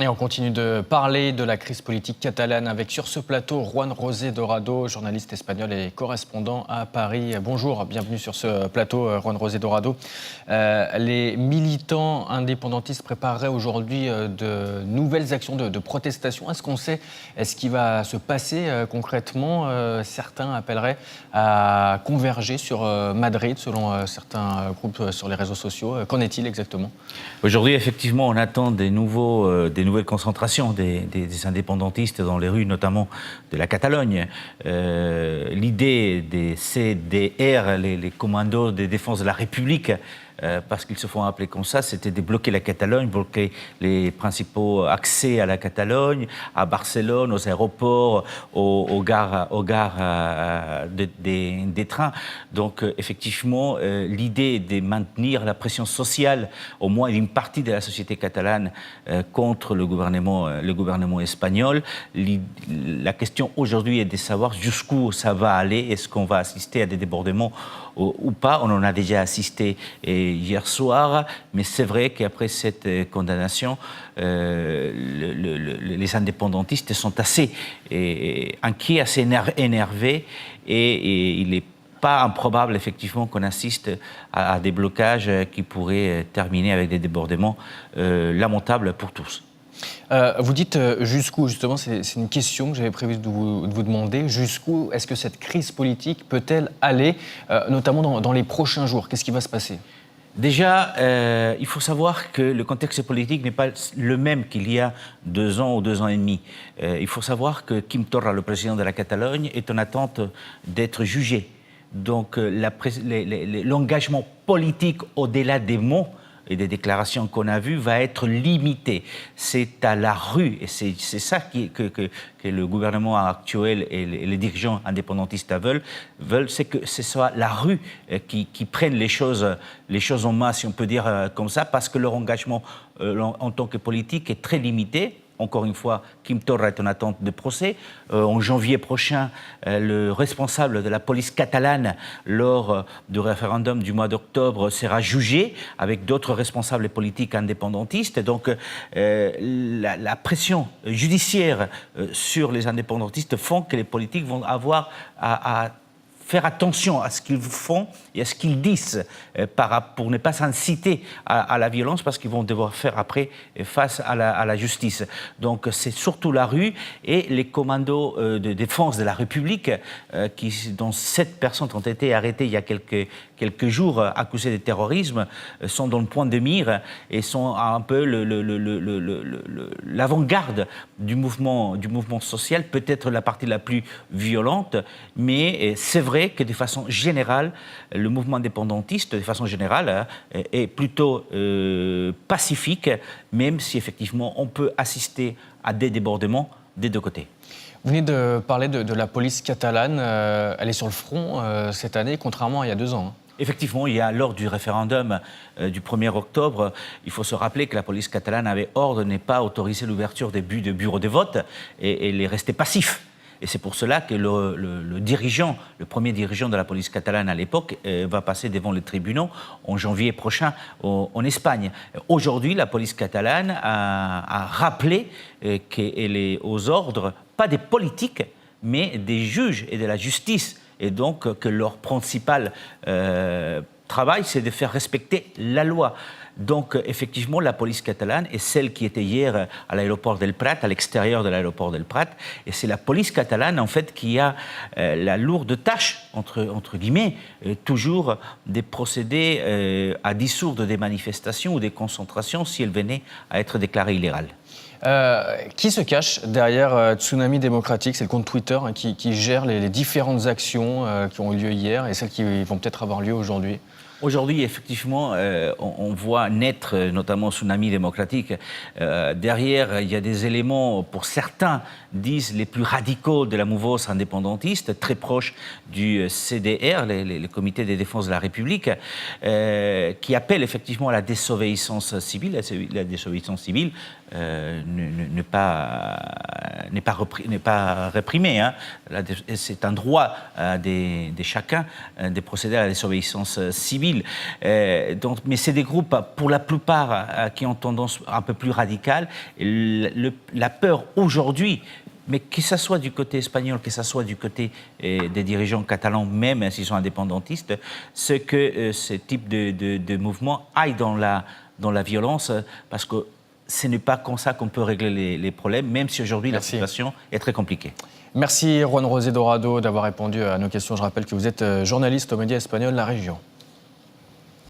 Et on continue de parler de la crise politique catalane avec sur ce plateau Juan José Dorado, journaliste espagnol et correspondant à Paris. Bonjour, bienvenue sur ce plateau Juan José Dorado. Les militants indépendantistes prépareraient aujourd'hui de nouvelles actions de protestation. Est-ce qu'on sait ce qui va se passer concrètement? Certains appelleraient à converger sur Madrid selon certains groupes sur les réseaux sociaux. Qu'en est-il exactement? Aujourd'hui, effectivement, on attend des nouvelles concentrations des indépendantistes dans les rues, notamment de la Catalogne. L'idée des CDR, les commandos de défense de la République, parce qu'ils se font appeler comme ça, c'était de bloquer la Catalogne, bloquer les principaux accès à la Catalogne, à Barcelone, aux aéroports, aux gares des trains. Donc, effectivement, l'idée de maintenir la pression sociale, au moins d'une partie de la société catalane, contre le gouvernement espagnol. La question aujourd'hui est de savoir jusqu'où ça va aller. Est-ce qu'on va assister à des débordements ou pas? On en a déjà assisté hier soir, mais c'est vrai qu'après cette condamnation, les indépendantistes sont assez inquiets, assez énervés, et il n'est pas improbable effectivement qu'on assiste à des blocages qui pourraient terminer avec des débordements lamentables pour tous. Vous dites jusqu'où, justement, c'est une question que j'avais prévu de vous demander. Jusqu'où est-ce que cette crise politique peut-elle aller, notamment dans les prochains jours? Qu'est-ce qui va se passer? Déjà, il faut savoir que le contexte politique n'est pas le même qu'il y a 2 ans ou 2 ans et demi. Il faut savoir que Quim Torra, le président de la Catalogne, est en attente d'être jugé. Donc l'engagement politique au-delà des mots et des déclarations qu'on a vues va être limité. C'est à la rue, et c'est ça que le gouvernement actuel et les dirigeants indépendantistes veulent, c'est que ce soit la rue qui prenne les choses en main, si on peut dire comme ça, parce que leur engagement en tant que politique est très limité. Encore une fois, Quim Torra est en attente de procès. En janvier prochain, le responsable de la police catalane, lors du référendum du mois d'octobre, sera jugé avec d'autres responsables politiques indépendantistes. Donc, la pression judiciaire sur les indépendantistes font que les politiques vont avoir à faire attention à ce qu'ils font et à ce qu'ils disent pour ne pas s'inciter à la violence, parce qu'ils vont devoir faire après face à la justice. Donc c'est surtout la rue et les commandos de défense de la République, dont 7 personnes ont été arrêtées il y a quelques jours accusées de terrorisme, sont dans le point de mire et sont un peu l'avant-garde du mouvement social, peut-être la partie la plus violente, mais c'est vrai que de façon générale, le mouvement indépendantiste, de façon générale, est plutôt pacifique, même si effectivement on peut assister à des débordements des 2 côtés. Vous venez de parler de la police catalane. Elle est sur le front cette année, contrairement à il y a 2 ans. Effectivement, lors du référendum du 1er octobre, il faut se rappeler que la police catalane avait ordre de ne pas autoriser l'ouverture des bureaux de vote et elle est restée passif. Et c'est pour cela que le premier dirigeant de la police catalane à l'époque va passer devant les tribunaux en janvier prochain en Espagne. Aujourd'hui, la police catalane a rappelé qu'elle est aux ordres, pas des politiques, mais des juges et de la justice. Et donc que leur principal travail, c'est de faire respecter la loi. Donc, effectivement, la police catalane est celle qui était hier à l'aéroport del Prat, à l'extérieur de l'aéroport del Prat. Et c'est la police catalane, en fait, qui a la lourde tâche, entre guillemets, toujours de procéder à dissoudre des manifestations ou des concentrations si elles venaient à être déclarées illégales. Qui se cache derrière Tsunami Démocratique? C'est le compte Twitter qui gère les différentes actions qui ont eu lieu hier et celles qui vont peut-être avoir lieu aujourd'hui. Aujourd'hui, effectivement, on voit naître, notamment Tsunami Démocratique. Derrière, il y a des éléments, pour certains, disent les plus radicaux de la mouvance indépendantiste, très proches du CDR, le Comité de défense de la République, qui appellent effectivement à la désobéissance civile. La désobéissance civile n'est pas réprimée. Hein. C'est un droit de chacun de procéder à la désobéissance civile. civile. Mais c'est des groupes, pour la plupart, qui ont tendance un peu plus radicale. La peur aujourd'hui, mais que ce soit du côté espagnol, que ce soit du côté des dirigeants catalans, même s'ils sont indépendantistes, c'est que ce type de mouvement aille dans la violence, parce que ce n'est pas comme ça qu'on peut régler les problèmes, même si aujourd'hui la situation est très compliquée. Merci Juan José Dorado d'avoir répondu à nos questions. Je rappelle que vous êtes journaliste aux médias espagnols La Région.